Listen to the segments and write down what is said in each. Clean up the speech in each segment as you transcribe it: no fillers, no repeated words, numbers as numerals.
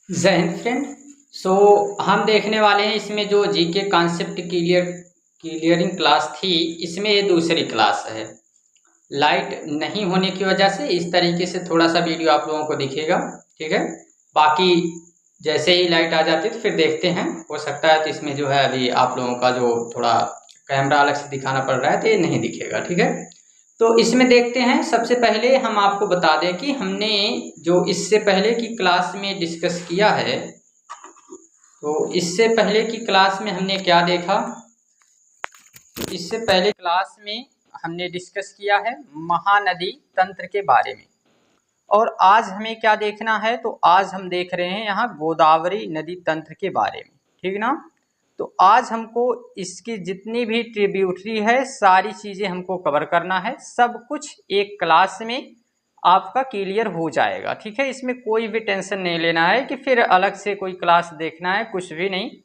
जय हिंद फ्रेंड। सो हम देखने वाले हैं इसमें जो जीके कॉन्सेप्ट क्लियरिंग क्लास थी, इसमें ये दूसरी क्लास है। लाइट नहीं होने की वजह से इस तरीके से थोड़ा सा वीडियो आप लोगों को दिखेगा, ठीक है। बाकी जैसे ही लाइट आ जाती है तो फिर देखते हैं, हो सकता है तो इसमें जो है अभी आप लोगों का जो थोड़ा कैमरा अलग से दिखाना पड़ रहा है तो ये नहीं दिखेगा, ठीक है। तो इसमें देखते हैं, सबसे पहले हम आपको बता दें कि हमने जो इससे पहले की क्लास में डिस्कस किया है, तो इससे पहले की क्लास में हमने क्या देखा। इससे पहले क्लास में हमने डिस्कस किया है महानदी तंत्र के बारे में, और आज हमें क्या देखना है, तो आज हम देख रहे हैं यहाँ गोदावरी नदी तंत्र के बारे में, ठीक ना। तो आज हमको इसकी जितनी भी ट्रिब्यूटरी है सारी चीज़ें हमको कवर करना है, सब कुछ एक क्लास में आपका क्लियर हो जाएगा, ठीक है। इसमें कोई भी टेंशन नहीं लेना है कि फिर अलग से कोई क्लास देखना है, कुछ भी नहीं।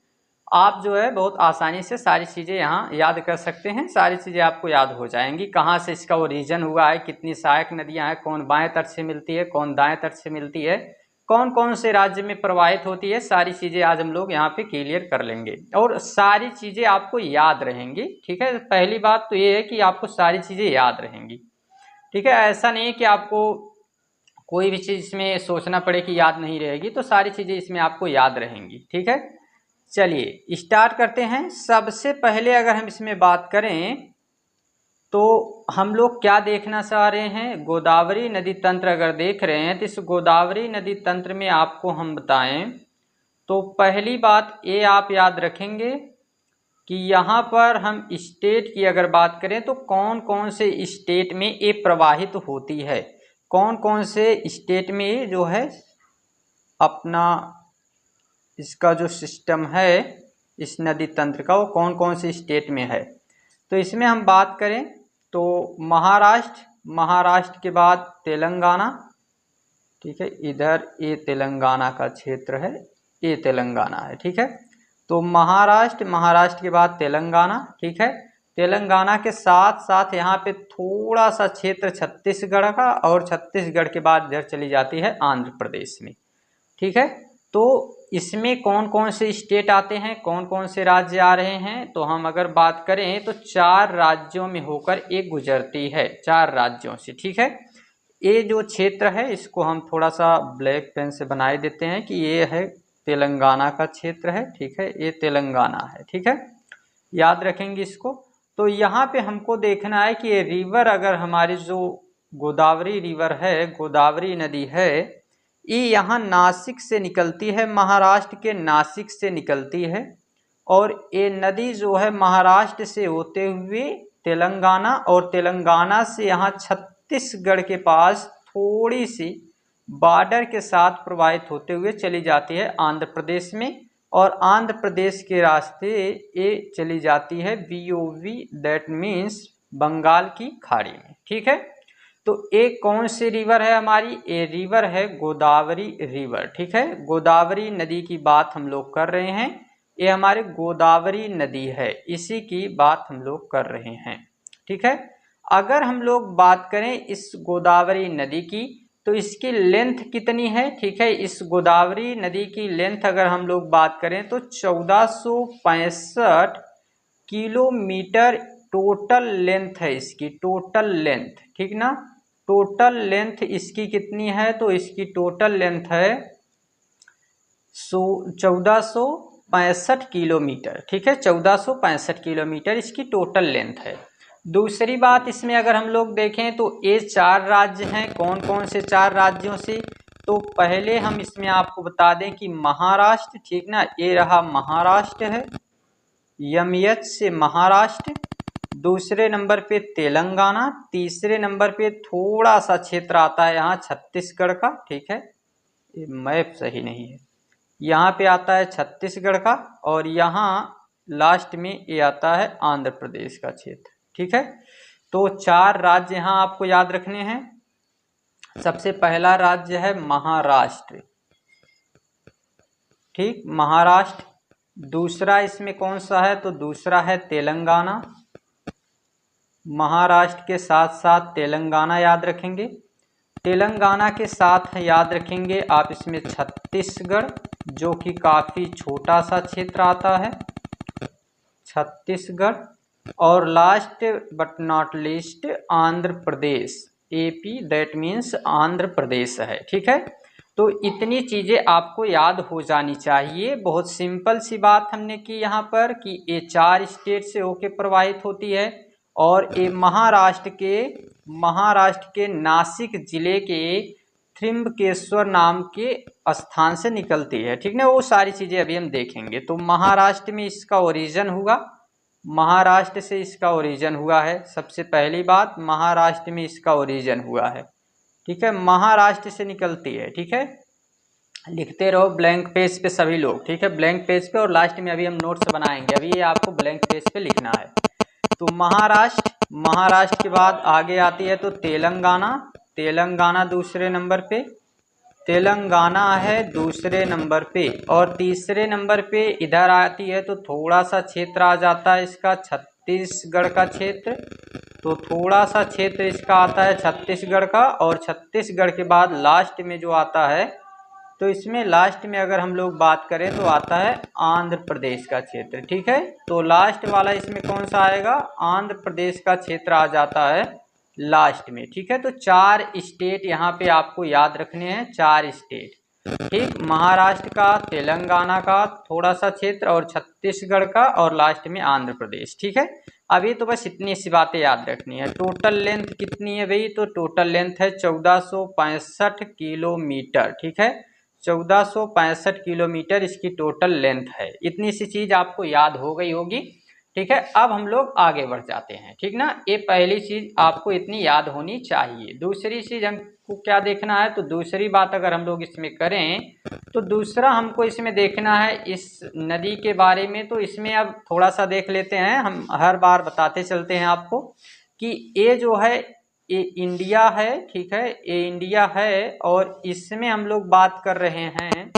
आप जो है बहुत आसानी से सारी चीज़ें यहाँ याद कर सकते हैं, सारी चीज़ें आपको याद हो जाएंगी। कहाँ से इसका ओरिजिन हुआ है, कितनी सहायक नदियाँ हैं, कौन बाएं तट से मिलती है, कौन दाएं तट से मिलती है, कौन कौन से राज्य में प्रवाहित होती है, सारी चीज़ें आज हम लोग यहाँ पे क्लियर कर लेंगे और सारी चीज़ें आपको याद रहेंगी, ठीक है। पहली बात तो ये है कि आपको सारी चीज़ें याद रहेंगी, ठीक है। ऐसा नहीं है कि आपको कोई भी चीज़ इसमें सोचना पड़े कि याद नहीं रहेगी, तो सारी चीज़ें इसमें आपको याद रहेंगी, ठीक है। चलिए स्टार्ट करते हैं। सबसे पहले अगर हम इसमें बात करें तो हम लोग क्या देखना चाह रहे हैं, गोदावरी नदी तंत्र अगर देख रहे हैं तो इस गोदावरी नदी तंत्र में आपको हम बताएं तो पहली बात ये आप याद रखेंगे कि यहाँ पर हम स्टेट की अगर बात करें तो कौन कौन से स्टेट में ये प्रवाहित होती है, कौन कौन से स्टेट में ये जो है अपना इसका जो सिस्टम है इस नदी तंत्र का, वो कौन कौन से स्टेट में है। तो इसमें हम बात करें तो महाराष्ट्र के बाद तेलंगाना, ठीक है। इधर ये तेलंगाना का क्षेत्र है, ये तेलंगाना है, ठीक है। तो महाराष्ट्र के बाद तेलंगाना, ठीक है। तेलंगाना के साथ साथ यहाँ पे थोड़ा सा क्षेत्र छत्तीसगढ़ का, और छत्तीसगढ़ के बाद इधर चली जाती है आंध्र प्रदेश में, ठीक है। तो इसमें कौन कौन से स्टेट आते हैं, कौन कौन से राज्य आ रहे हैं, तो हम अगर बात करें तो 4 राज्यों में होकर एक गुजरती है, 4 राज्यों से, ठीक है। ये जो क्षेत्र है इसको हम थोड़ा सा ब्लैक पेन से बनाए देते हैं कि ये है तेलंगाना का क्षेत्र है, ठीक है। ये तेलंगाना है, ठीक है, याद रखेंगे इसको। तो यहाँ पे हमको देखना है कि ये रिवर, अगर हमारी जो गोदावरी रिवर है, गोदावरी नदी है, ये यहाँ नासिक से निकलती है, महाराष्ट्र के नासिक से निकलती है, और ये नदी जो है महाराष्ट्र से होते हुए तेलंगाना, और तेलंगाना से यहाँ छत्तीसगढ़ के पास थोड़ी सी बॉर्डर के साथ प्रवाहित होते हुए चली जाती है आंध्र प्रदेश में, और आंध्र प्रदेश के रास्ते ये चली जाती है BOV, दैट मीन्स बंगाल की खाड़ी में, ठीक है। तो एक कौन सी रिवर है हमारी, ये रिवर है गोदावरी रिवर, ठीक है। गोदावरी नदी की बात हम लोग कर रहे हैं, ये हमारी गोदावरी नदी है, इसी की बात हम लोग कर रहे हैं, ठीक है। अगर हम लोग बात करें इस गोदावरी नदी की तो इसकी लेंथ कितनी है, ठीक है। इस गोदावरी नदी की लेंथ अगर हम लोग बात करें तो 1465 किलोमीटर टोटल लेंथ है इसकी, टोटल लेंथ, ठीक ना। टोटल लेंथ इसकी कितनी है, तो इसकी टोटल लेंथ है 1465 किलोमीटर, ठीक है। 1465 किलोमीटर इसकी टोटल लेंथ है। दूसरी बात इसमें अगर हम लोग देखें तो ये 4 राज्य हैं, कौन कौन से 4 राज्यों से, तो पहले हम इसमें आपको बता दें कि महाराष्ट्र, ठीक ना, ये रहा महाराष्ट्र है, यमयच से महाराष्ट्र। दूसरे नंबर पे तेलंगाना, तीसरे नंबर पे थोड़ा सा क्षेत्र आता है यहाँ छत्तीसगढ़ का, ठीक है। ये मैप सही नहीं है, यहाँ पे आता है छत्तीसगढ़ का, और यहाँ लास्ट में ये आता है आंध्र प्रदेश का क्षेत्र, ठीक है। तो 4 राज्य यहाँ आपको याद रखने हैं। सबसे पहला राज्य है महाराष्ट्र, ठीक, महाराष्ट्र। दूसरा इसमें कौन सा है, तो दूसरा है तेलंगाना। महाराष्ट्र के साथ साथ तेलंगाना याद रखेंगे, तेलंगाना के साथ याद रखेंगे आप इसमें छत्तीसगढ़, जो कि काफ़ी छोटा सा क्षेत्र आता है, छत्तीसगढ़, और last but not least Andhra Pradesh, AP, that means Andhra Pradesh है। ठीक है, तो इतनी चीज़ें आपको याद हो जानी चाहिए। बहुत सिंपल सी बात हमने की यहाँ पर कि ये 4 स्टेट से होके प्रवाहित होती है और ये महाराष्ट्र के नासिक जिले के त्र्यंबकेश्वर नाम के स्थान से निकलती है। ठीक ना, वो सारी चीज़ें अभी हम देखेंगे। तो महाराष्ट्र में इसका ओरिजिन हुआ, महाराष्ट्र से इसका ओरिजिन हुआ है। सबसे पहली बात, महाराष्ट्र में इसका ओरिजिन हुआ है। ठीक है, महाराष्ट्र से निकलती है। ठीक है, लिखते रहो ब्लैंक पेज पे सभी लोग। ठीक है, ब्लैंक पेज पे, और लास्ट में अभी हम नोट्स बनाएंगे, अभी ये आपको ब्लैंक पेज पे लिखना है। तो महाराष्ट्र के बाद आगे आती है तो तेलंगाना दूसरे नंबर पे, तेलंगाना है दूसरे नंबर पे, और तीसरे नंबर पे इधर आती है तो थोड़ा सा क्षेत्र आ जाता है इसका छत्तीसगढ़ का क्षेत्र। तो थोड़ा सा क्षेत्र इसका आता है छत्तीसगढ़ का, और छत्तीसगढ़ के बाद लास्ट में जो आता है, तो इसमें लास्ट में अगर हम लोग बात करें तो आता है आंध्र प्रदेश का क्षेत्र। ठीक है, तो लास्ट वाला इसमें कौन सा आएगा, आंध्र प्रदेश का क्षेत्र आ जाता है लास्ट में। ठीक है, तो 4 स्टेट यहाँ पे आपको याद रखने हैं, 4 स्टेट। ठीक, महाराष्ट्र का, तेलंगाना का थोड़ा सा क्षेत्र, और छत्तीसगढ़ का, और लास्ट में आंध्र प्रदेश। ठीक है, अभी तो बस इतनी सी बातें याद रखनी है। टोटल लेंथ कितनी है भाई, तो टोटल लेंथ है 1465 किलोमीटर। ठीक है, 1465 किलोमीटर इसकी टोटल लेंथ है। इतनी सी चीज़ आपको याद हो गई होगी। ठीक है, अब हम लोग आगे बढ़ जाते हैं। ठीक ना, ये पहली चीज़ आपको इतनी याद होनी चाहिए। दूसरी चीज़ हमको क्या देखना है, तो दूसरी बात अगर हम लोग इसमें करें तो दूसरा हमको इसमें देखना है इस नदी के बारे में। तो इसमें अब थोड़ा सा देख लेते हैं, हम हर बार बताते चलते हैं आपको कि ये जो है ये इंडिया है। ठीक है, ये इंडिया है, और इसमें हम लोग बात कर रहे हैं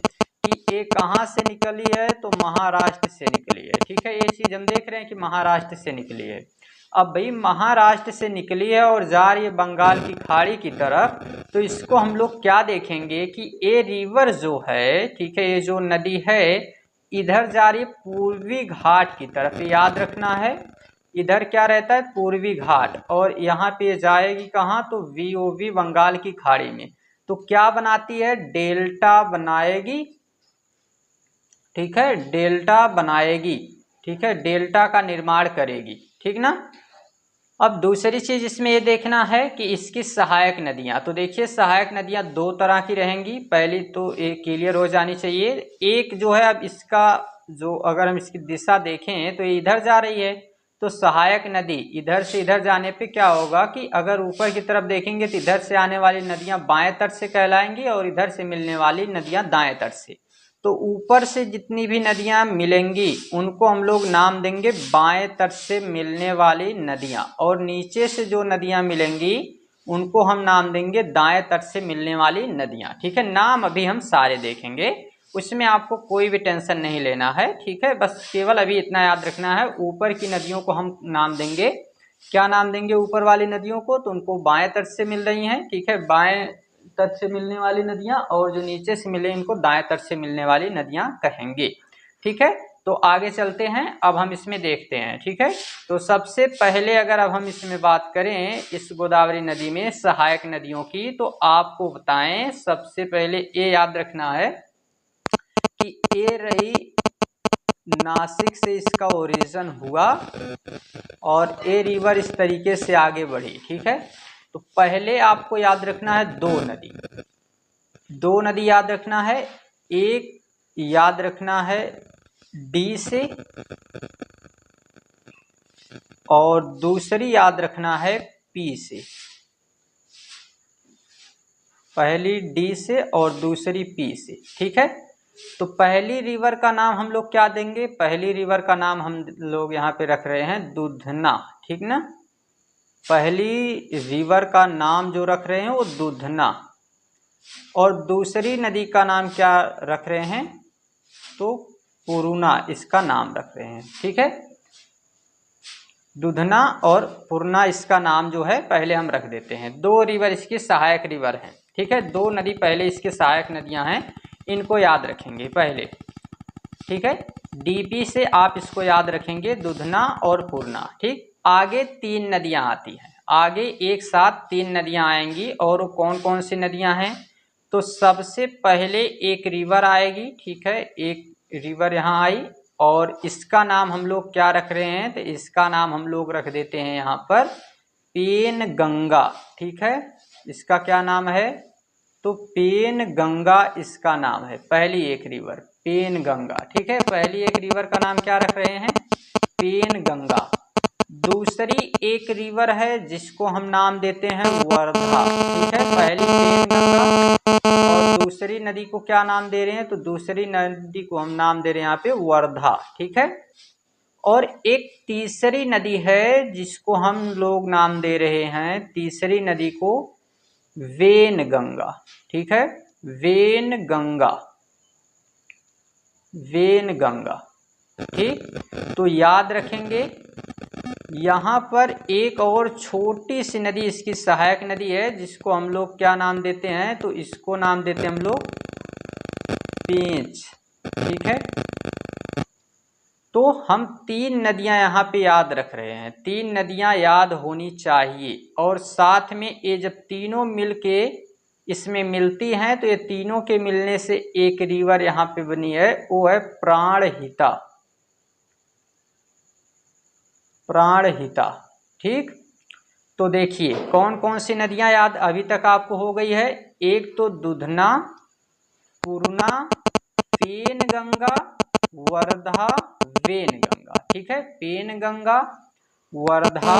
कि ये कहाँ से निकली है, तो महाराष्ट्र से निकली है। ठीक है, ये चीज़ हम देख रहे हैं कि महाराष्ट्र से निकली है। अब भाई महाराष्ट्र से निकली है और जा रही है बंगाल की खाड़ी की तरफ, तो इसको हम लोग क्या देखेंगे कि ये रिवर जो है, ठीक है, ये जो नदी है इधर जा रही है पूर्वी घाट की तरफ। याद रखना है, इधर क्या रहता है, पूर्वी घाट, और यहाँ पे जाएगी कहाँ, तो VOV बंगाल की खाड़ी में। तो क्या बनाती है, डेल्टा बनाएगी। ठीक है, डेल्टा बनाएगी। ठीक है, डेल्टा का निर्माण करेगी। ठीक ना, अब दूसरी चीज़ इसमें ये देखना है कि इसकी सहायक नदियाँ, तो देखिए सहायक नदियाँ 2 तरह की रहेंगी। पहली तो एक क्लियर हो जानी चाहिए। एक जो है, अब इसका जो अगर हम इसकी दिशा देखें तो ये इधर जा रही है, तो सहायक नदी इधर से इधर जाने पे क्या होगा कि अगर ऊपर की तरफ देखेंगे तो इधर से आने वाली नदियाँ बाएं तट से कहलाएंगी, और इधर से मिलने वाली नदियाँ दाएं तट से। तो ऊपर से जितनी भी नदियाँ मिलेंगी उनको हम लोग नाम देंगे बाएं तट से मिलने वाली नदियाँ, और नीचे से जो नदियाँ मिलेंगी उनको हम नाम देंगे दाएं तट से मिलने वाली नदियाँ। ठीक है, नाम अभी हम सारे देखेंगे, उसमें आपको कोई भी टेंशन नहीं लेना है। ठीक है, बस केवल अभी इतना याद रखना है, ऊपर की नदियों को हम नाम देंगे, क्या नाम देंगे ऊपर वाली नदियों को, तो उनको बाएं तट से मिल रही हैं। ठीक है, बाएं तट से मिलने वाली नदियां, और जो नीचे से मिले इनको दाएं तट से मिलने वाली नदियां कहेंगे। ठीक है, तो आगे चलते हैं, अब हम इसमें देखते हैं। ठीक है, तो सबसे पहले अगर अब हम इसमें बात करें इस गोदावरी नदी में सहायक नदियों की, तो आपको बताएं सबसे पहले ये याद रखना है कि ये रही नासिक से इसका ओरिजिन हुआ, और ये रिवर इस तरीके से आगे बढ़ी। ठीक है, तो पहले आपको याद रखना है 2 नदी याद रखना है। एक याद रखना है D से, और दूसरी याद रखना है P से। पहली D से और दूसरी P से। ठीक है, तो पहली रिवर का नाम हम लोग क्या देंगे, पहली रिवर का नाम हम लोग यहाँ पे रख रहे हैं दूधना। ठीक ना, पहली रिवर का नाम जो रख रहे हैं वो दूधना, और दूसरी नदी का नाम क्या रख रहे हैं, तो पूर्णा इसका नाम रख रहे हैं। ठीक है, दूधना और पूर्णा इसका नाम जो है पहले हम रख देते हैं। 2 रिवर इसकी सहायक रिवर हैं। ठीक है, 2 नदी पहले इसके सहायक नदियां हैं, इनको याद रखेंगे पहले, ठीक है। डीपी से आप इसको याद रखेंगे, दुधना और पूर्णा, ठीक। आगे 3 नदियां आती हैं, आगे एक साथ 3 नदियां आएंगी, और कौन कौन सी नदियां हैं? तो सबसे पहले एक रिवर आएगी, ठीक है, एक रिवर यहाँ आई, और इसका नाम हम लोग क्या रख रहे हैं? तो इसका नाम हम लोग रख देते हैं यहाँ पर पेन गंगा, ठीक है। इसका क्या नाम है? तो पेन गंगा इसका नाम है, पहली एक रिवर पेन गंगा, ठीक है। पहली एक रिवर का नाम क्या रख रहे हैं? पेन गंगा। दूसरी एक रिवर है जिसको हम नाम देते हैं वर्धा, ठीक है। पहली पेन गंगा और दूसरी नदी को क्या नाम दे रहे हैं? तो दूसरी नदी को हम नाम दे रहे हैं यहाँ पे वर्धा, ठीक है। और एक तीसरी नदी है जिसको हम लोग नाम दे रहे हैं, तीसरी नदी को वेन गंगा, ठीक है, वेन गंगा, वेन गंगा, ठीक। तो याद रखेंगे, यहाँ पर एक और छोटी सी नदी इसकी सहायक नदी है जिसको हम लोग क्या नाम देते हैं? तो इसको नाम देते हैं हम लोग पेंच, ठीक है। तो हम 3 नदियां यहाँ पे याद रख रहे हैं, 3 नदियां याद होनी चाहिए, और साथ में ये जब तीनों मिलके इसमें मिलती हैं तो ये तीनों के मिलने से एक रिवर यहाँ पे बनी है, वो है प्राणहिता, प्राणहिता, ठीक। तो देखिए कौन कौन सी नदियां याद अभी तक आपको हो गई है? एक तो दुधना, पूर्णा, पेनगंगा, वर्धा, वेनगंगा, ठीक है। पेनगंगा, वर्धा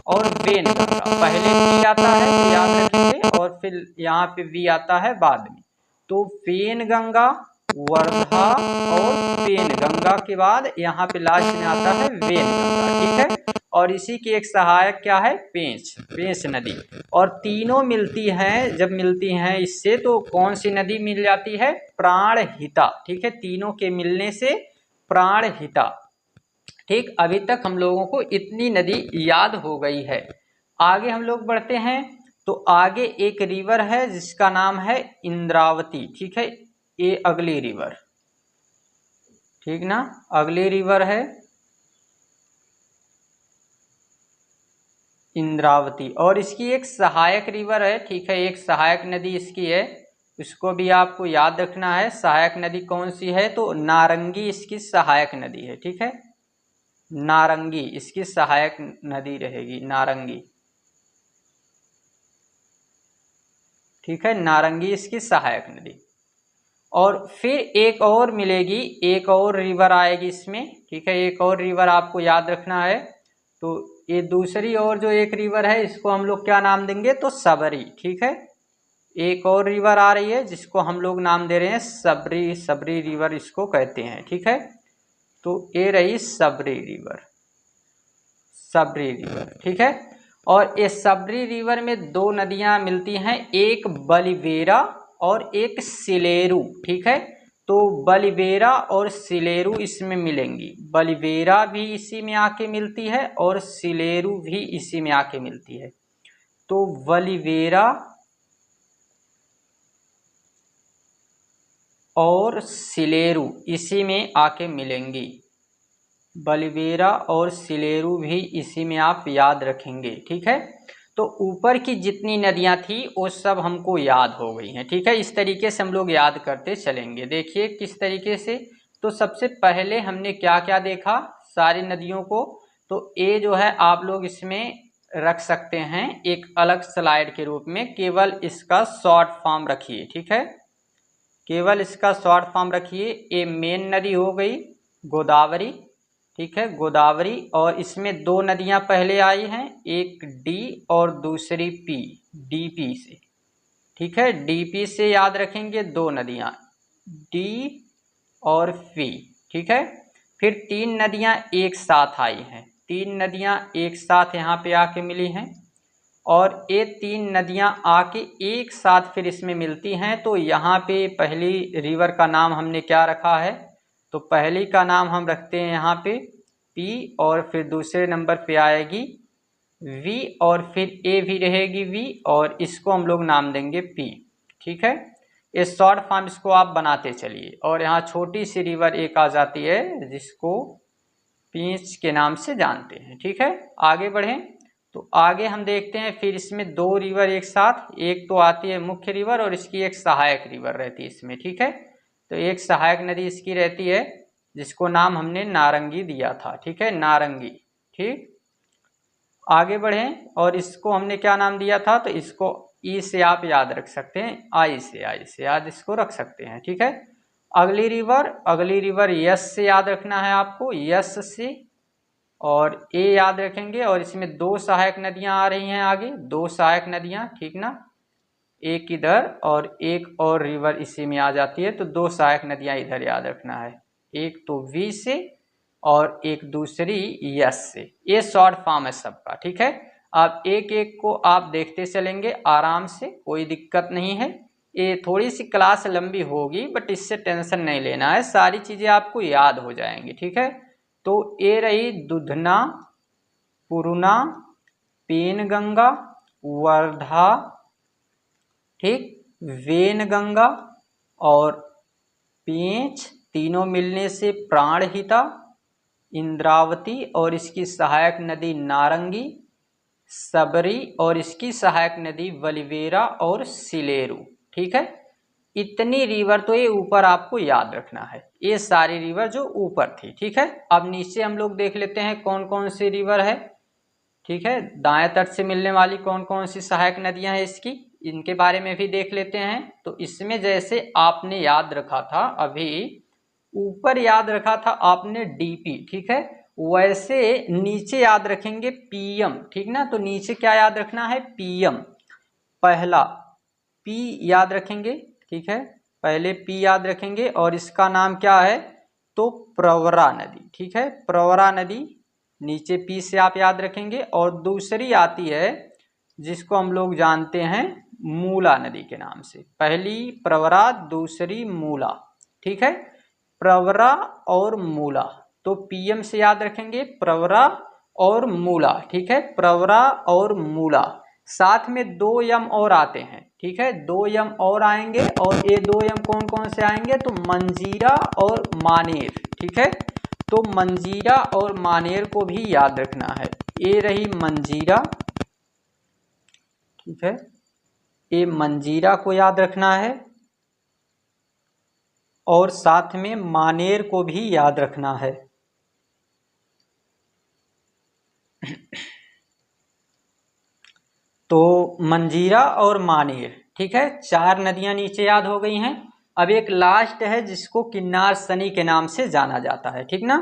और वेनगंगा, पहले पी आता है तो याद रखेंगे, और फिर यहाँ पे वी आता है बाद में। तो पेनगंगा, वर्धा और पेनगंगा के बाद यहाँ पे लास्ट में आता है वेनगंगा, ठीक है। और इसी की एक सहायक क्या है? पेंच, पेंच नदी। और तीनों मिलती हैं, जब मिलती हैं इससे तो कौन सी नदी मिल जाती है? प्राणहिता, ठीक है। तीनों के मिलने से प्राणहिता, ठीक। अभी तक हम लोगों को इतनी नदी याद हो गई है। आगे हम लोग बढ़ते हैं, तो आगे एक रिवर है जिसका नाम है इंद्रावती, ठीक है। ये अगली रिवर, ठीक ना, अगली रिवर है इंद्रावती, और इसकी एक सहायक रिवर है, ठीक है, एक सहायक नदी इसकी है, इसको भी आपको याद रखना है। सहायक नदी कौन सी है? तो नारंगी इसकी सहायक नदी है, ठीक है। नारंगी इसकी सहायक नदी रहेगी, नारंगी, ठीक है, नारंगी इसकी सहायक नदी। और फिर एक और मिलेगी, एक और रिवर आएगी इसमें, ठीक है, एक और रिवर आपको याद रखना है। तो ये दूसरी और जो एक रिवर है इसको हम लोग क्या नाम देंगे? तो सबरी, ठीक है। एक और रिवर आ रही है जिसको हम लोग नाम दे रहे हैं सबरी, सबरी रिवर इसको कहते हैं, ठीक है। तो ये रही सबरी रिवर, सबरी रिवर, ठीक है। और ये सबरी रिवर में 2 नदियां मिलती हैं, एक बलिवेरा और एक सिलेरू, ठीक है। तो बलिवेरा और सिलेरू इसमें मिलेंगी, बलिवेरा भी इसी में आके मिलती है और सिलेरू भी इसी में आके मिलती है। तो बलिवेरा और सिलेरू इसी में आके मिलेंगी, बलिवेरा और सिलेरू भी इसी में आप याद रखेंगे, ठीक है। तो ऊपर की जितनी नदियां थी वो सब हमको याद हो गई हैं, ठीक है। इस तरीके से हम लोग याद करते चलेंगे। देखिए किस तरीके से। तो सबसे पहले हमने क्या क्या देखा सारी नदियों को, तो ये जो है आप लोग इसमें रख सकते हैं एक अलग स्लाइड के रूप में, केवल इसका शॉर्ट फॉर्म रखिए, ठीक है, केवल इसका शॉर्ट फॉर्म रखिए। ये मेन नदी हो गई गोदावरी, ठीक है, गोदावरी, और इसमें 2 नदियां पहले आई हैं, एक डी और दूसरी पी, डीपी से, ठीक है, डीपी से याद रखेंगे 2 नदियां, डी और पी, ठीक है। फिर 3 नदियां एक साथ आई हैं, 3 नदियां एक साथ यहाँ पे आके मिली हैं, और ये 3 नदियां आके एक साथ फिर इसमें मिलती हैं। तो यहाँ पे पहली रिवर का नाम हमने क्या रखा है? तो पहली का नाम हम रखते हैं यहाँ पे पी, और फिर दूसरे नंबर पे आएगी वी, और फिर ए भी रहेगी वी, और इसको हम लोग नाम देंगे पी, ठीक है। ये शॉर्ट फॉर्म इसको आप बनाते चलिए। और यहाँ छोटी सी रिवर एक आ जाती है जिसको पींच के नाम से जानते हैं। ठीक है, आगे बढ़ें तो आगे हम देखते हैं फिर इसमें दो रिवर एक साथ, एक तो आती है मुख्य रिवर और इसकी एक सहायक रिवर रहती है इसमें। ठीक है, तो एक सहायक नदी इसकी रहती है जिसको नाम हमने नारंगी दिया था। ठीक है, नारंगी। ठीक, आगे बढ़ें और इसको हमने क्या नाम दिया था, तो इसको ई से आप याद रख सकते हैं, आई से याद इसको रख सकते हैं। ठीक है, अगली रिवर यस से याद रखना है आपको, यस से, और ए याद रखेंगे। और इसमें दो सहायक नदियां आ रही हैं आगे, दो सहायक नदियां, ठीक ना, एक इधर और एक और रिवर इसी में आ जाती है, तो दो सहायक नदियां इधर याद रखना है, एक तो वी से और एक दूसरी यस से। ये शॉर्ट फॉर्म है सबका। ठीक है, आप एक एक को आप देखते चलेंगे आराम से, कोई दिक्कत नहीं है। ये थोड़ी सी क्लास लंबी होगी बट इससे टेंशन नहीं लेना है, सारी चीज़ें आपको याद हो जाएंगी। ठीक है, तो ये रही दुधना, पूर्णा, पेनगंगा, वर्धा, ठीक, वेनगंगा और पेंच, तीनों मिलने से प्राणहिता, इंद्रावती और इसकी सहायक नदी नारंगी, सबरी और इसकी सहायक नदी वलिवेरा और सिलेरू। ठीक है, इतनी रिवर तो ये ऊपर आपको याद रखना है, ये सारी रिवर जो ऊपर थी। ठीक है, अब नीचे हम लोग देख लेते हैं कौन कौन सी रिवर है। ठीक है, दाएं तट से मिलने वाली कौन कौन सी सहायक नदियां हैं इसकी, इनके बारे में भी देख लेते हैं। तो इसमें जैसे आपने याद रखा था, अभी ऊपर याद रखा था आपने डीपी, ठीक है, वैसे नीचे याद रखेंगे पीएम। ठीक ना, तो नीचे क्या याद रखना है, पीएम, पहला पी याद रखेंगे। ठीक है, पहले पी याद रखेंगे और इसका नाम क्या है, तो प्रवरा नदी। ठीक है, प्रवरा नदी, नीचे पी से आप याद रखेंगे। और दूसरी आती है जिसको हम लोग जानते हैं मूला नदी के नाम से, पहली प्रवरा दूसरी मूला। ठीक है, प्रवरा और मूला, तो पीएम से याद रखेंगे प्रवरा और मूला। ठीक है, प्रवरा और मूला, साथ में दो यम और आते हैं। ठीक है, दो यम और आएंगे और ये दो यम कौन कौन से आएंगे, तो मंजीरा और मानेर। ठीक है, तो मंजीरा और मानेर को भी याद रखना है, ये रही मंजीरा। ठीक है, ये मंजीरा को याद रखना है और साथ में मानेर को भी याद रखना है। तो मंजीरा और मानेर, ठीक है, चार नदियां नीचे याद हो गई हैं। अब एक लास्ट है जिसको किन्नार सनी के नाम से जाना जाता है। ठीक ना,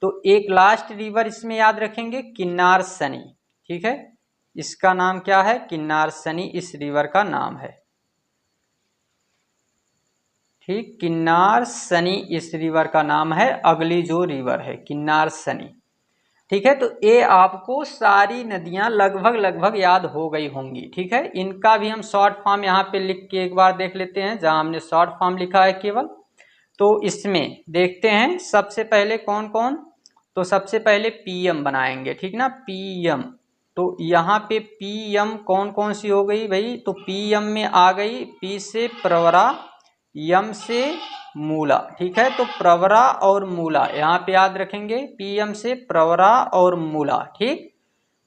तो एक लास्ट रिवर इसमें याद रखेंगे, किन्नार सनी। ठीक है, इसका नाम क्या है, किन्नार सनी इस रिवर का नाम है। ठीक, किन्नार सनी इस रिवर का नाम है, अगली जो रिवर है किन्नार सनी। ठीक है, तो ये आपको सारी नदियां लगभग याद हो गई होंगी। ठीक है, इनका भी हम शॉर्ट फॉर्म यहाँ पे लिख के एक बार देख लेते हैं, जहां हमने शॉर्ट फॉर्म लिखा है केवल। तो इसमें देखते हैं सबसे पहले कौन कौन, तो सबसे पहले पीएम बनाएंगे। ठीक ना, पीएम, तो यहाँ पे पीएम कौन कौन सी हो गई भाई, तो पीएम में आ गई पी से प्रवरा, यम से मूला। ठीक है, तो प्रवरा और मूला यहाँ पे याद रखेंगे, पीएम से प्रवरा और मूला। ठीक,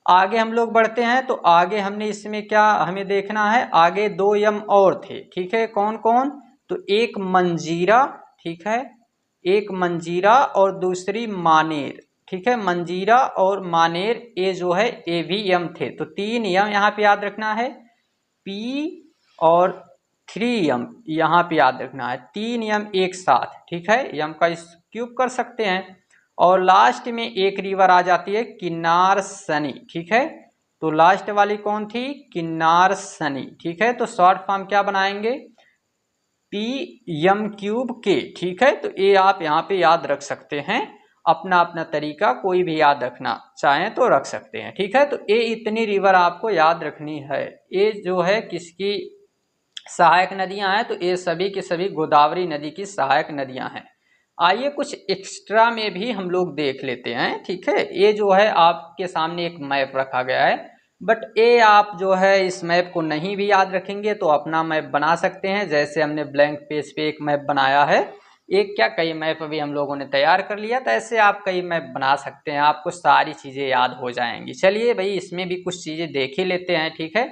आगे हम लोग बढ़ते हैं तो आगे हमने इसमें क्या हमें देखना है, आगे दो यम और थे। ठीक है, कौन कौन, तो एक मंजीरा, ठीक है, एक मंजीरा और दूसरी मानेर। ठीक है, मंजीरा और मानेर ये जो है ये भी यम थे, तो तीन यम यहाँ पे याद रखना है, पी और 3 यम यहाँ पे याद रखना है, 3 यम एक साथ। ठीक है, यम का क्यूब कर सकते हैं। और लास्ट में एक रिवर आ जाती है किन्नार सनी। ठीक है, तो लास्ट वाली कौन थी, किन्नार सनी। ठीक है, तो शॉर्ट फॉर्म क्या बनाएंगे, पी यम क्यूब के। ठीक है, तो ये आप यहाँ पे याद रख सकते हैं, अपना अपना तरीका कोई भी याद रखना चाहें तो रख सकते हैं। ठीक है, तो ये इतनी रिवर आपको याद रखनी है। ये जो है किसकी सहायक नदियां हैं, तो ये सभी के सभी गोदावरी नदी की सहायक नदियां हैं। आइए कुछ एक्स्ट्रा में भी हम लोग देख लेते हैं। ठीक है, ये जो है आपके सामने एक मैप रखा गया है, बट ये आप जो है इस मैप को नहीं भी याद रखेंगे तो अपना मैप बना सकते हैं। जैसे हमने ब्लैंक पेज पे एक मैप बनाया है, एक क्या कई मैप अभी हम लोगों ने तैयार कर लिया, तो ऐसे आप कई मैप बना सकते हैं, आपको सारी चीज़ें याद हो जाएंगी। चलिए भाई इसमें भी कुछ चीज़ें देख ही लेते हैं, ठीक है।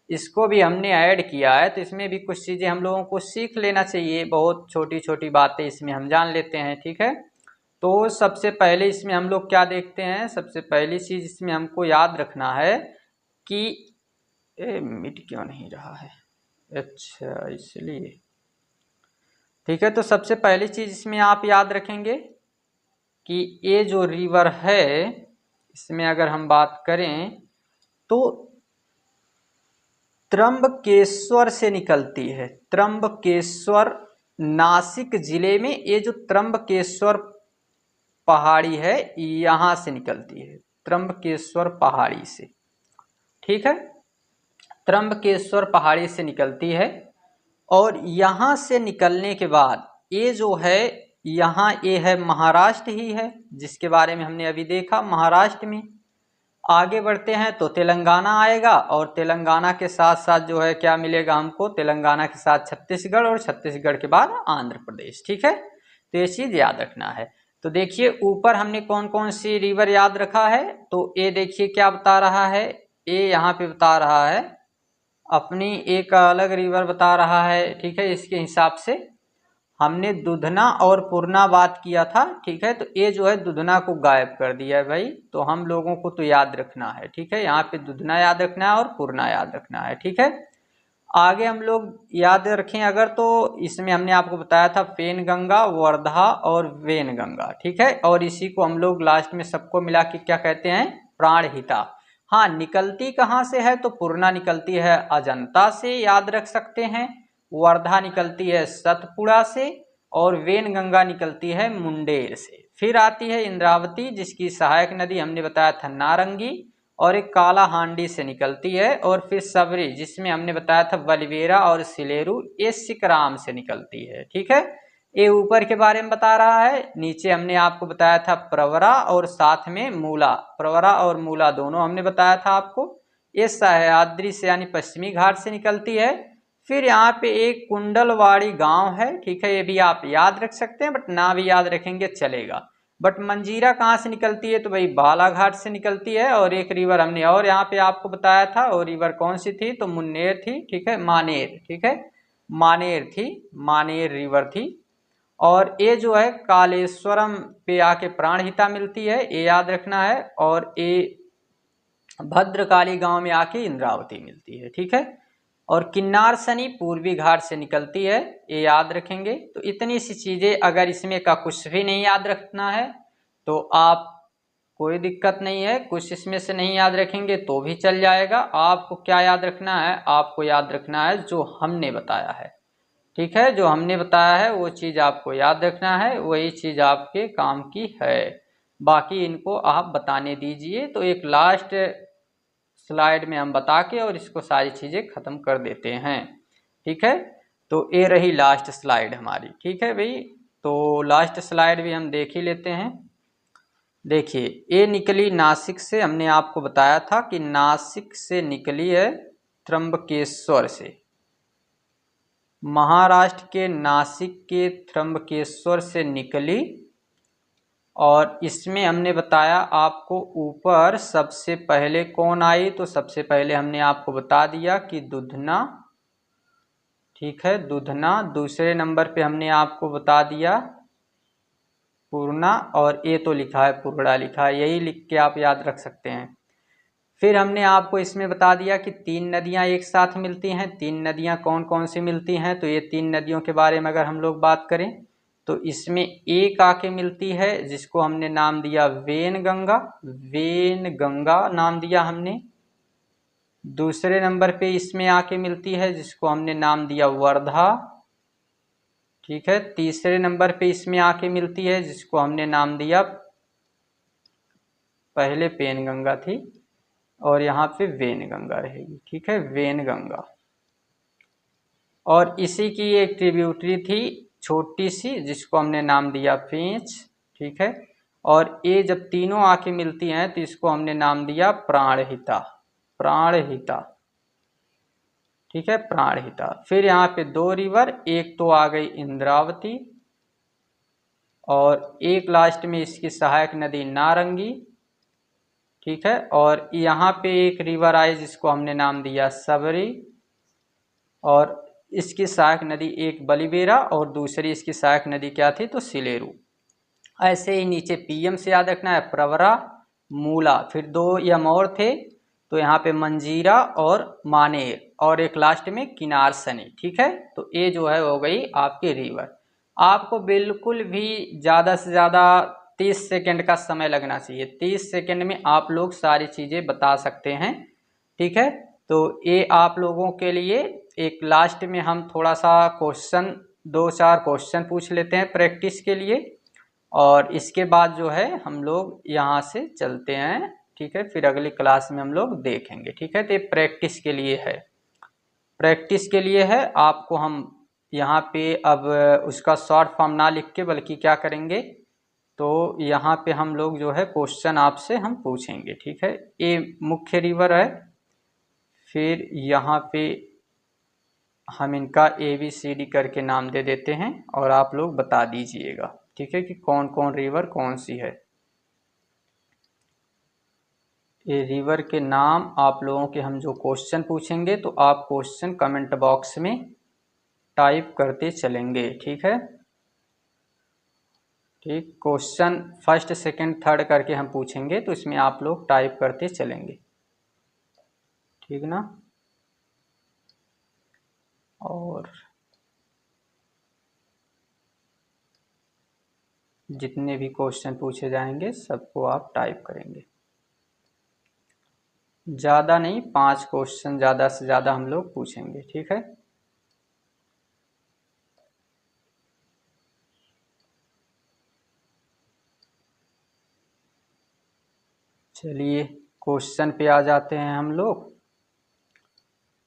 इसको भी हमने ऐड किया है तो इसमें भी कुछ चीज़ें हम लोगों को सीख लेना चाहिए, बहुत छोटी छोटी बातें इसमें हम जान लेते हैं, ठीक है। तो सबसे पहले इसमें हम लोग क्या देखते हैं, सबसे पहली चीज़ इसमें हमको याद रखना है कि मिट क्यों नहीं रहा है, अच्छा इसलिए, ठीक है। तो सबसे पहली चीज़ इसमें आप याद रखेंगे कि ये जो रिवर है इसमें अगर हम बात करें तो त्र्यंबकेश्वर से निकलती है। त्र्यंबकेश्वर नासिक जिले में ये जो त्र्यंबकेश्वर पहाड़ी है यहाँ से निकलती है, त्र्यंबकेश्वर पहाड़ी से, ठीक है। त्र्यंबकेश्वर पहाड़ी से निकलती है और यहाँ से निकलने के बाद ये जो है यहाँ ये है महाराष्ट्र ही है, जिसके बारे में हमने अभी देखा महाराष्ट्र में। आगे बढ़ते हैं तो तेलंगाना आएगा और तेलंगाना के साथ साथ जो है क्या मिलेगा हमको, तेलंगाना के साथ छत्तीसगढ़ और छत्तीसगढ़ के बाद आंध्र प्रदेश, ठीक है। तो ये चीज़ याद रखना है। तो देखिए ऊपर हमने कौन कौन सी रिवर याद रखा है, तो ये देखिए क्या बता रहा है, ये यहाँ पे बता रहा है अपनी एक अलग रिवर बता रहा है, ठीक है। इसके हिसाब से हमने दुधना और पूर्णा बात किया था, ठीक है। तो ये जो है दुधना को गायब कर दिया है भाई, तो हम लोगों को तो याद रखना है, ठीक है। यहाँ पे दुधना याद रखना है और पूर्णा याद रखना है, ठीक है। आगे हम लोग याद रखें अगर तो इसमें हमने आपको बताया था पेनगंगा, वर्धा और वेनगंगा, ठीक है। और इसी को हम लोग लास्ट में सबको मिला के क्या कहते हैं, प्राणहिता। हाँ, निकलती कहाँ से है, तो पूर्णा निकलती है अजंता से, याद रख सकते हैं। वर्धा निकलती है सतपुड़ा से और वेनगंगा निकलती है मुंडेर से। फिर आती है इंद्रावती, जिसकी सहायक नदी हमने बताया था नारंगी और एक काला हांडी से निकलती है। और फिर सबरी, जिसमें हमने बताया था बलवेरा और सिलेरू, ये सिकराम से निकलती है, ठीक है। ये ऊपर के बारे में बता रहा है। नीचे हमने आपको बताया था प्रवरा और साथ में मूला, प्रवरा और मूला दोनों हमने बताया था आपको। ये सह्याद्री से यानी पश्चिमी घाट से निकलती है। फिर यहाँ पे एक कुंडलवाड़ी गांव है, ठीक है। ये भी आप याद रख सकते हैं, बट ना भी याद रखेंगे चलेगा। बट मंजीरा कहाँ से निकलती है, तो भाई बालाघाट से निकलती है। और एक रिवर हमने और यहाँ पे आपको बताया था, और रिवर कौन सी थी, तो मुन्नेर थी, ठीक है, मानेर, ठीक है, मानेर थी, मानेर रिवर थी। और ये जो है कालेश्वरम पे आके प्राणहिता मिलती है, ये याद रखना है। और ये भद्रकाली गांव में आके इंद्रावती मिलती है, ठीक है। और किन्नार सनी पूर्वी घाट से निकलती है, ये याद रखेंगे। तो इतनी सी चीज़ें, अगर इसमें का कुछ भी नहीं याद रखना है तो आप कोई दिक्कत नहीं है, कुछ इसमें से नहीं याद रखेंगे तो भी चल जाएगा। आपको क्या याद रखना है, आपको याद रखना है जो हमने बताया है, ठीक है। जो हमने बताया है वो चीज़ आपको याद रखना है, वही चीज़ आपके काम की है। बाकी इनको आप बताने दीजिए। तो एक लास्ट स्लाइड में हम बता के और इसको सारी चीज़ें ख़त्म कर देते हैं, ठीक है। तो ये रही लास्ट स्लाइड हमारी, ठीक है भाई। तो लास्ट स्लाइड भी हम देख ही लेते हैं। देखिए ये निकली नासिक से, हमने आपको बताया था कि नासिक से निकली है त्र्यंबकेश्वर से, महाराष्ट्र के नासिक के त्र्यंबकेश्वर से निकली। और इसमें हमने बताया आपको ऊपर सबसे पहले कौन आई, तो सबसे पहले हमने आपको बता दिया कि दुधना, ठीक है, दुधना। दूसरे नंबर पे हमने आपको बता दिया पूर्णा, और ये तो लिखा है पूर्णा लिखा है, यही लिख के आप याद रख सकते हैं। फिर हमने आपको इसमें बता दिया कि 3 नदियां एक साथ मिलती हैं। 3 नदियां कौन कौन सी मिलती हैं, तो ये 3 नदियों के बारे में अगर हम लोग बात करें तो इसमें एक आके मिलती है जिसको हमने नाम दिया वेनगंगा, वेनगंगा नाम दिया हमने। दूसरे नंबर पे इसमें आके मिलती है जिसको हमने नाम दिया वर्धा, ठीक है। तीसरे नंबर पे इसमें आके मिलती है जिसको हमने नाम दिया, पहले पेनगंगा थी और यहाँ पे वेनगंगा रहेगी, ठीक है, वेनगंगा। और इसी की एक ट्रिब्यूटरी थी छोटी सी जिसको हमने नाम दिया पेंच, ठीक है। और ये जब तीनों आके मिलती हैं तो इसको हमने नाम दिया प्राणहिता, प्राणहिता, ठीक है, प्राणहिता। फिर यहाँ पे 2 रिवर, एक तो आ गई इंद्रावती और एक लास्ट में इसकी सहायक नदी नारंगी, ठीक है। और यहाँ पे एक रिवर आई जिसको हमने नाम दिया सबरी, और इसकी सहायक नदी एक बलिबेरा और दूसरी इसकी सहायक नदी क्या थी, तो सिलेरू। ऐसे ही नीचे पीएम से याद रखना है प्रवरा, मूला, फिर 2 यम और थे तो यहाँ पे मंजीरा और मानेर, और एक लास्ट में किनार सनी, ठीक है। तो ये जो है हो गई आपकी रिवर। आपको बिल्कुल भी ज़्यादा से ज़्यादा 30 सेकंड का समय लगना चाहिए। 30 सेकंड में आप लोग सारी चीज़ें बता सकते हैं, ठीक है। तो ये आप लोगों के लिए एक लास्ट में हम थोड़ा सा क्वेश्चन 2-4 क्वेश्चन पूछ लेते हैं प्रैक्टिस के लिए, और इसके बाद जो है हम लोग यहाँ से चलते हैं, ठीक है। फिर अगली क्लास में हम लोग देखेंगे, ठीक है। तो ये प्रैक्टिस के लिए है, प्रैक्टिस के लिए है। आपको हम यहाँ पे अब उसका शॉर्ट फॉर्म ना लिख के बल्कि क्या करेंगे, तो यहाँ पे हम लोग जो है क्वेश्चन आपसे हम पूछेंगे, ठीक है। ये मुख्य रिवर है, फिर यहाँ पे हम इनका ABCD करके नाम दे देते हैं और आप लोग बता दीजिएगा, ठीक है, कि कौन कौन रिवर कौन सी है। ये रिवर के नाम आप लोगों के हम जो क्वेश्चन पूछेंगे तो आप क्वेश्चन कमेंट बॉक्स में टाइप करते चलेंगे, ठीक है। ठीक, क्वेश्चन फर्स्ट सेकंड थर्ड करके हम पूछेंगे तो इसमें आप लोग टाइप करते चलेंगे, ठीक ना। और जितने भी क्वेश्चन पूछे जाएंगे सबको आप टाइप करेंगे। ज़्यादा नहीं, 5 क्वेश्चन ज़्यादा से ज़्यादा हम लोग पूछेंगे, ठीक है। चलिए क्वेश्चन पे आ जाते हैं हम लोग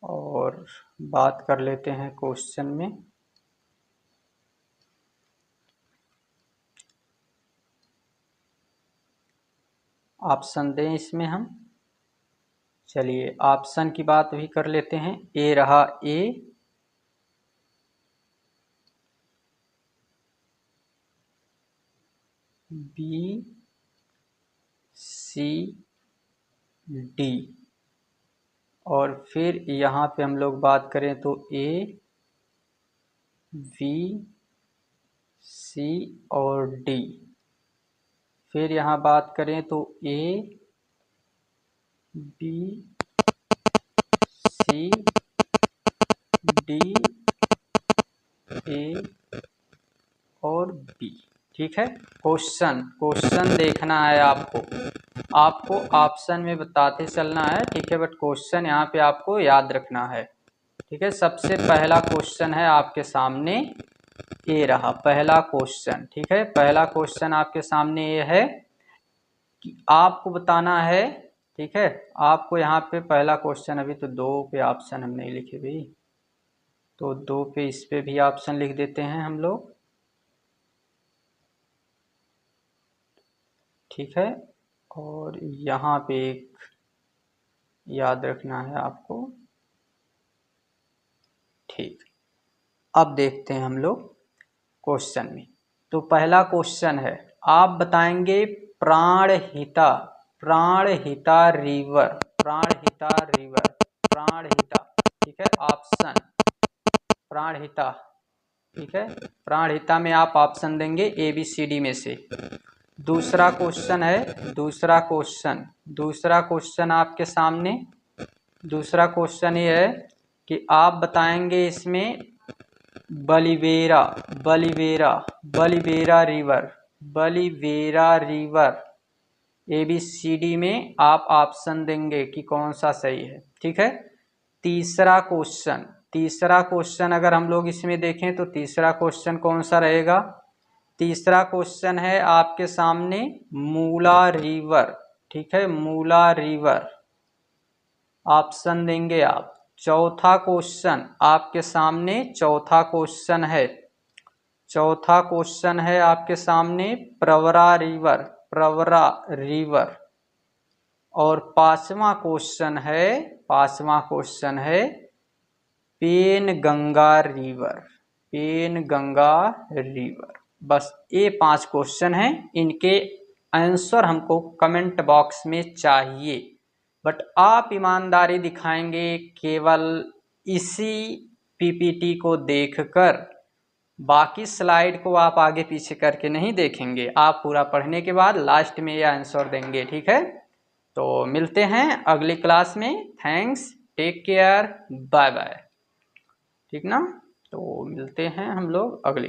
और बात कर लेते हैं क्वेश्चन में। ऑप्शन दें इसमें हम, चलिए ऑप्शन की बात भी कर लेते हैं। ए रहा ए, बी, सी, डी, और फिर यहाँ पे हम लोग बात करें तो ए, बी, सी और डी। फिर यहाँ बात करें तो ए, बी, सी, डी, ए और बी, ठीक है। क्वेश्चन देखना है आपको ऑप्शन में बताते चलना है, ठीक है। बट क्वेश्चन यहाँ पे आपको याद रखना है, ठीक है। सबसे पहला क्वेश्चन है आपके सामने, ये रहा पहला क्वेश्चन, ठीक है। पहला क्वेश्चन आपके सामने ये है कि आपको बताना है, ठीक है। आपको यहाँ पे पहला क्वेश्चन, अभी तो 2 पे ऑप्शन हम नहीं लिखे भाई, तो 2 पे इस पे भी ऑप्शन लिख देते हैं हम लोग, ठीक है। और यहाँ पे एक याद रखना है आपको, ठीक। अब देखते हैं हम लोग क्वेश्चन में। तो पहला क्वेश्चन है, आप बताएंगे प्राणहिता रिवर, प्राणहिता, ठीक है। ऑप्शन प्राणहिता, ठीक है। प्राणहिता में आप ऑप्शन देंगे ABCD में से। दूसरा क्वेश्चन है, दूसरा क्वेश्चन आपके सामने, दूसरा क्वेश्चन ये है कि आप बताएंगे इसमें बलिबेरा रिवर, ABCD में आप ऑप्शन देंगे कि कौन सा सही है, ठीक है। तीसरा क्वेश्चन अगर हम लोग इसमें देखें तो तीसरा क्वेश्चन कौन सा रहेगा, तीसरा क्वेश्चन है आपके सामने मूला रिवर, ठीक है, मूला रिवर, ऑप्शन देंगे आप। चौथा क्वेश्चन आपके सामने, चौथा क्वेश्चन है आपके सामने प्रवरा रिवर, और पांचवा क्वेश्चन है पेनगंगा रिवर। बस ये 5 क्वेश्चन हैं, इनके आंसर हमको कमेंट बॉक्स में चाहिए। बट आप ईमानदारी दिखाएंगे केवल इसी पीपीटी को देखकर, बाकी स्लाइड को आप आगे पीछे करके नहीं देखेंगे। आप पूरा पढ़ने के बाद लास्ट में ये आंसर देंगे, ठीक है। तो मिलते हैं अगली क्लास में। Thanks, take care, bye bye, ठीक ना। तो मिलते हैं हम लोग अगली